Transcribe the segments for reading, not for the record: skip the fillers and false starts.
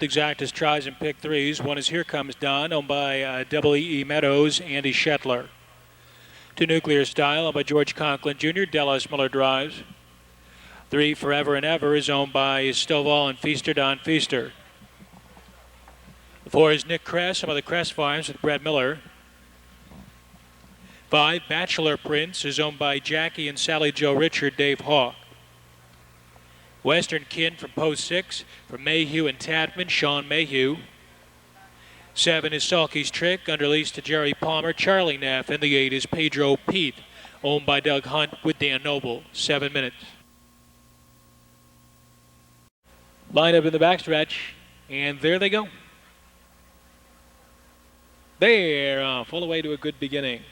Exactus tries and pick threes. One is Here Comes Don, owned by E.E. Meadows, Andy Shetler. To Nuclear Style, owned by George Conklin Jr., Dallas Miller drives. 3 Forever and Ever is owned by Stovall and Feaster, Don Feaster. 4 is Nick Kress, owned by the Kress Farms with Brett Miller. 5 Bachelor Prince is owned by Jackie and Sally Joe Richard, Dave Hawk. Western Kin from Post 6 from Mayhew and Tadman, Sean Mayhew. 7 is Salky's Trick, under lease to Jerry Palmer, Charlie Neff, and the 8 is Pedro Pete, owned by Doug Hunt with Dan Noble. 7 minutes. Line up in the backstretch, and there they go. They're off all the way to a good beginning.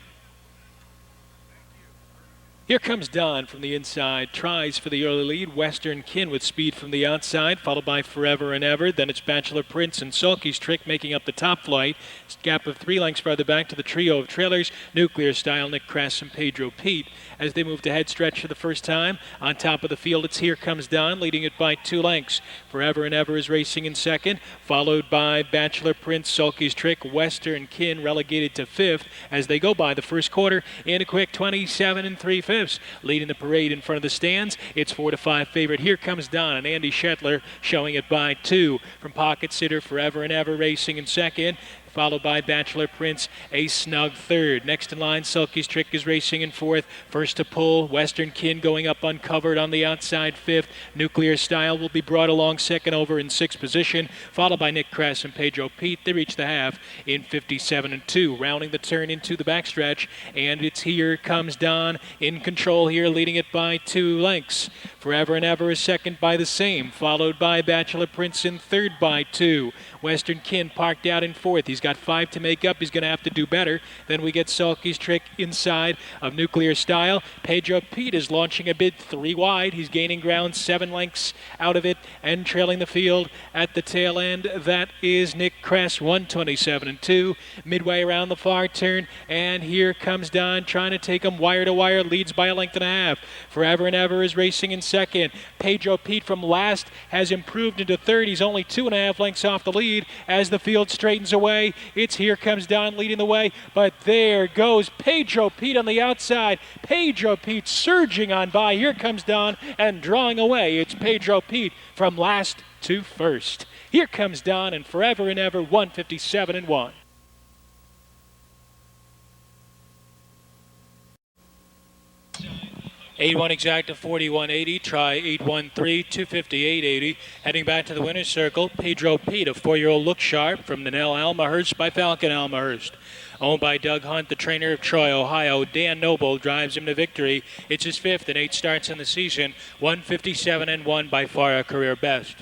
Here comes Don from the inside, tries for the early lead. Western Kin with speed from the outside, followed by Forever and Ever. Then it's Bachelor Prince and Sulky's Trick making up the top flight. Gap of 3 lengths farther back to the trio of trailers. Nuclear Style, Nick Kress, and Pedro Pete. As they move to head stretch for the first time, on top of the field, it's Here Comes Don, leading it by 2 lengths. Forever and Ever is racing in second, followed by Bachelor Prince, Sulky's Trick, Western Kin relegated to 5th as they go by the first quarter in a quick 27 3/5. Leading the parade in front of the stands, it's 4-5 favorite. Here Comes Don, and Andy Shetler showing it by 2. From Pocket Sitter, Forever and Ever racing in second, followed by Bachelor Prince, a snug third. Next in line, Sulky's Trick is racing in 4th. First to pull, Western Kin going up uncovered on the outside 5th. Nuclear Style will be brought along second over in 6th position, followed by Nick Kress and Pedro Pete. They reach the half in 57 2. Rounding the turn into the backstretch, and it's Here Comes Don in control here, leading it by 2 lengths. Forever and Ever is second by the same, followed by Bachelor Prince in third by 2. Western Kin parked out in 4th. He's got 5 to make up. He's going to have to do better. Then we get Sulky's Trick inside of Nuclear Style. Pedro Pete is launching a bid 3 wide. He's gaining ground 7 lengths out of it and trailing the field at the tail end. That is Nick Kress, 127 2. Midway around the far turn, and Here Comes Don trying to take him wire to wire. Leads by a length and a half. Forever and Ever is racing in second. Pedro Pete from last has improved into third. He's only 2.5 lengths off the lead as the field straightens away. It's Here Comes Don leading the way, but there goes Pedro Pete on the outside. Pedro Pete surging on by. Here Comes Don and drawing away. It's Pedro Pete from last to first. Here Comes Don and Forever and Ever, 157 1. 8-1 exacta 41.80. Try 8-1-3, 258.80. Heading back to the winner's circle, Pedro Pete, a 4-year-old Look Sharp from the Nell Almahurst by Falcon Almahurst. Owned by Doug Hunt, the trainer of Troy, Ohio. Dan Noble drives him to victory. It's his 5th and 8 starts in the season. 157 1, by far a career best.